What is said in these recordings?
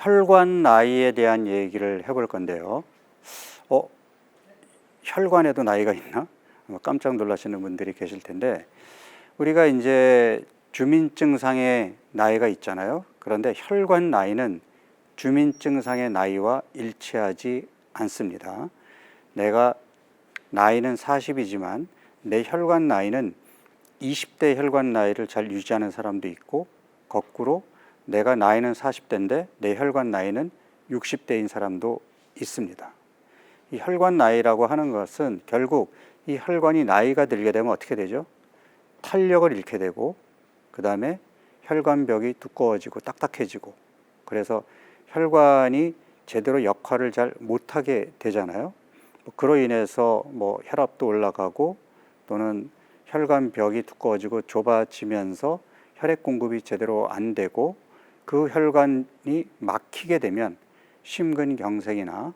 혈관 나이에 대한 얘기를 해볼 건데요. 어, 혈관에도 나이가 있나? 아마 깜짝 놀라시는 분들이 계실 텐데, 우리가 이제 주민증상의 나이가 있잖아요. 그런데 혈관 나이는 주민증상의 나이와 일치하지 않습니다. 내가 나이는 40이지만 내 혈관 나이는 20대 혈관 나이를 잘 유지하는 사람도 있고, 거꾸로 내가 나이는 40대인데 내 혈관 나이는 60대인 사람도 있습니다. 이 혈관 나이라고 하는 것은 결국 이 혈관이 나이가 들게 되면 어떻게 되죠? 탄력을 잃게 되고, 그 다음에 혈관벽이 두꺼워지고 딱딱해지고, 그래서 혈관이 제대로 역할을 잘 못하게 되잖아요. 그로 인해서 혈압도 올라가고, 또는 혈관벽이 두꺼워지고 좁아지면서 혈액 공급이 제대로 안 되고, 그 혈관이 막히게 되면 심근경색이나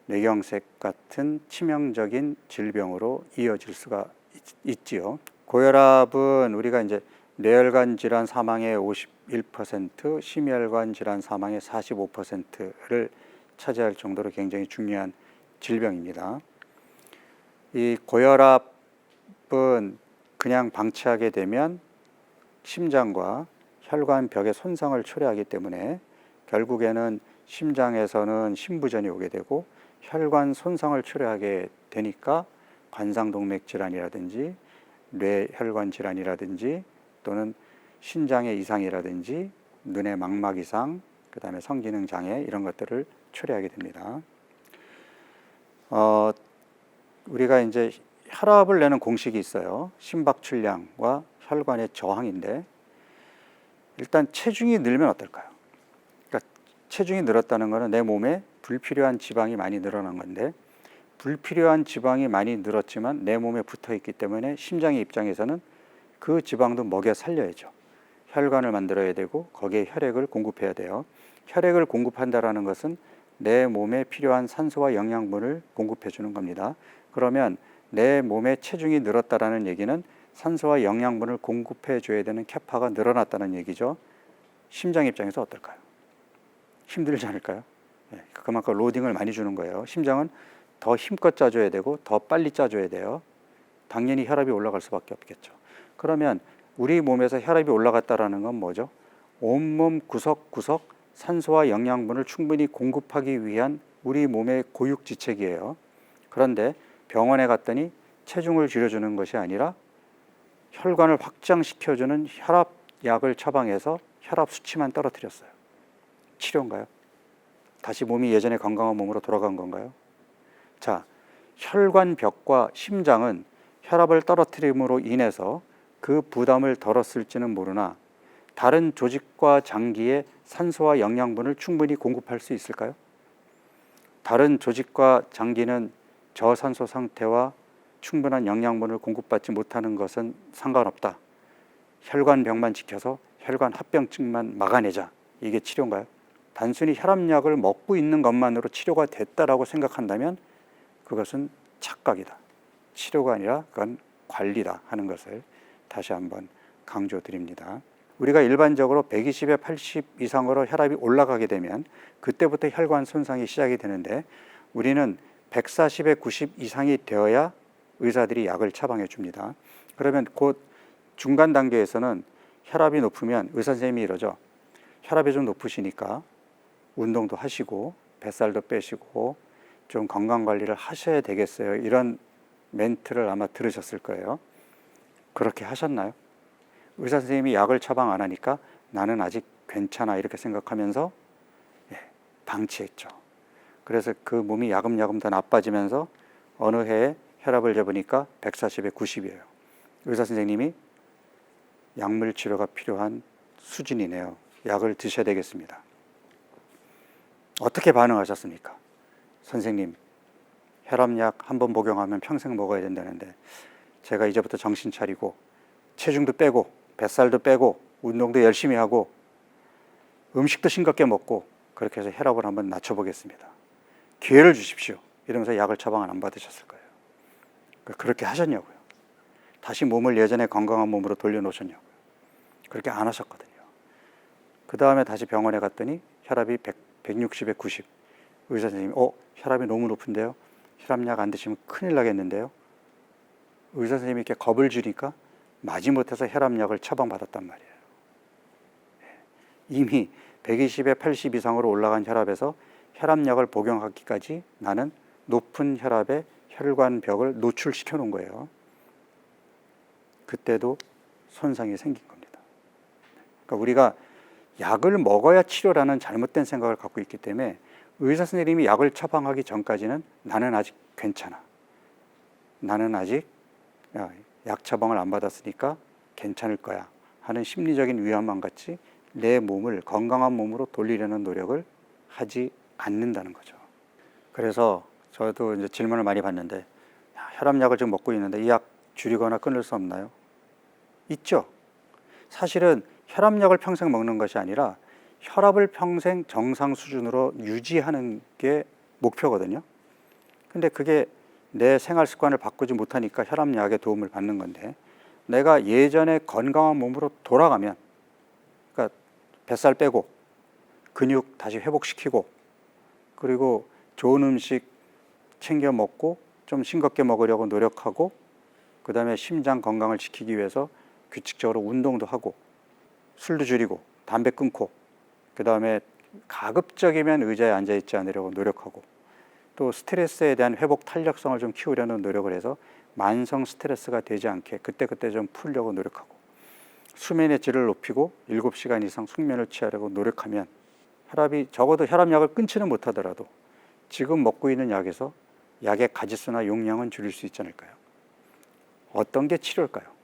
뇌경색 같은 치명적인 질병으로 이어질 수가 있지요. 고혈압은 우리가 이제 뇌혈관 질환 사망의 51%, 심혈관 질환 사망의 45%를 차지할 정도로 굉장히 중요한 질병입니다. 이 고혈압은 그냥 방치하게 되면 심장과 혈관벽의 손상을 초래하기 때문에 결국에는 심장에서는 심부전이 오게 되고, 혈관 손상을 초래하게 되니까 관상동맥 질환이라든지 뇌혈관 질환이라든지, 또는 신장의 이상이라든지 눈의 망막 이상, 그 다음에 성기능 장애, 이런 것들을 초래하게 됩니다. 우리가 이제 혈압을 내는 공식이 있어요. 심박출량과 혈관의 저항인데, 일단 체중이 늘면 어떨까요? 그러니까 체중이 늘었다는 것은 내 몸에 불필요한 지방이 많이 늘어난 건데, 불필요한 지방이 많이 늘었지만 내 몸에 붙어 있기 때문에 심장의 입장에서는 그 지방도 먹여 살려야죠. 혈관을 만들어야 되고 거기에 혈액을 공급해야 돼요. 혈액을 공급한다라는 것은 내 몸에 필요한 산소와 영양분을 공급해 주는 겁니다. 그러면 내 몸에 체중이 늘었다라는 얘기는 산소와 영양분을 공급해 줘야 되는 캐파가 늘어났다는 얘기죠. 심장 입장에서 어떨까요? 힘들지 않을까요? 네, 그만큼 로딩을 많이 주는 거예요. 심장은 더 힘껏 짜줘야 되고 더 빨리 짜줘야 돼요. 당연히 혈압이 올라갈 수밖에 없겠죠. 그러면 우리 몸에서 혈압이 올라갔다라는 건 뭐죠? 온몸 구석구석 산소와 영양분을 충분히 공급하기 위한 우리 몸의 고육지책이에요. 그런데 병원에 갔더니 체중을 줄여주는 것이 아니라 혈관을 확장시켜주는 혈압약을 처방해서 혈압 수치만 떨어뜨렸어요. 치료인가요? 다시 몸이 예전의 건강한 몸으로 돌아간 건가요? 자, 혈관벽과 심장은 혈압을 떨어뜨림으로 인해서 그 부담을 덜었을지는 모르나, 다른 조직과 장기에 산소와 영양분을 충분히 공급할 수 있을까요? 다른 조직과 장기는 저산소 상태와 충분한 영양분을 공급받지 못하는 것은 상관없다. 혈관벽만 지켜서 혈관 합병증만 막아내자. 이게 치료인가요? 단순히 혈압약을 먹고 있는 것만으로 치료가 됐다라고 생각한다면 그것은 착각이다. 치료가 아니라 그건 관리다 하는 것을 다시 한번 강조드립니다. 우리가 일반적으로 120에 80 이상으로 혈압이 올라가게 되면 그때부터 혈관 손상이 시작이 되는데, 우리는 140에 90 이상이 되어야 의사들이 약을 처방해 줍니다. 그러면 곧 중간 단계에서는 혈압이 높으면 의사 선생님이 이러죠. 혈압이 좀 높으시니까 운동도 하시고 뱃살도 빼시고 좀 건강관리를 하셔야 되겠어요. 이런 멘트를 아마 들으셨을 거예요. 그렇게 하셨나요? 의사 선생님이 약을 처방 안 하니까 나는 아직 괜찮아 이렇게 생각하면서 방치했죠. 그래서 그 몸이 야금야금 더 나빠지면서 어느 해에 혈압을 재보니까 140에 90이에요. 의사 선생님이 약물 치료가 필요한 수준이네요. 약을 드셔야 되겠습니다. 어떻게 반응하셨습니까? 선생님, 혈압약 한번 복용하면 평생 먹어야 된다는데 제가 이제부터 정신 차리고 체중도 빼고 뱃살도 빼고 운동도 열심히 하고 음식도 싱겁게 먹고 그렇게 해서 혈압을 한번 낮춰보겠습니다. 기회를 주십시오. 이러면서 약을 처방을 안 받으셨을 거예요. 그렇게 하셨냐고요. 다시 몸을 예전의 건강한 몸으로 돌려놓으셨냐고요. 그렇게 안 하셨거든요. 그 다음에 다시 병원에 갔더니 혈압이 160에 90. 의사 선생님이 혈압이 너무 높은데요. 혈압약 안 드시면 큰일 나겠는데요. 의사 선생님이 이렇게 겁을 주니까 마지못해서 혈압약을 처방받았단 말이에요. 이미 120에 80 이상으로 올라간 혈압에서 혈압약을 복용하기까지 나는 높은 혈압에 혈관벽을 노출시켜 놓은 거예요. 그때도 손상이 생긴 겁니다. 그러니까 우리가 약을 먹어야 치료라는 잘못된 생각을 갖고 있기 때문에 의사 선생님이 약을 처방하기 전까지는 나는 아직 괜찮아. 나는 아직 약 처방을 안 받았으니까 괜찮을 거야 하는 심리적인 위안만 갖지 내 몸을 건강한 몸으로 돌리려는 노력을 하지 않는다는 거죠. 그래서 저도 이제 질문을 많이 받는데 혈압약을 지금 먹고 있는데 이 약 줄이거나 끊을 수 없나요? 있죠. 사실은 혈압약을 평생 먹는 것이 아니라 혈압을 평생 정상 수준으로 유지하는 게 목표거든요. 근데 그게 내 생활 습관을 바꾸지 못하니까 혈압약의 도움을 받는 건데 내가 예전에 건강한 몸으로 돌아가면 그러니까 뱃살 빼고 근육 다시 회복시키고 그리고 좋은 음식 챙겨 먹고 좀 싱겁게 먹으려고 노력하고 그 다음에 심장 건강을 지키기 위해서 규칙적으로 운동도 하고 술도 줄이고 담배 끊고 그 다음에 가급적이면 의자에 앉아있지 않으려고 노력하고 또 스트레스에 대한 회복 탄력성을 좀 키우려는 노력을 해서 만성 스트레스가 되지 않게 그때그때 좀 풀려고 노력하고 수면의 질을 높이고 7시간 이상 숙면을 취하려고 노력하면 혈압이 적어도 혈압약을 끊지는 못하더라도 지금 먹고 있는 약에서 약의 가지수나 용량은 줄일 수 있지 않을까요? 어떤 게 치료일까요?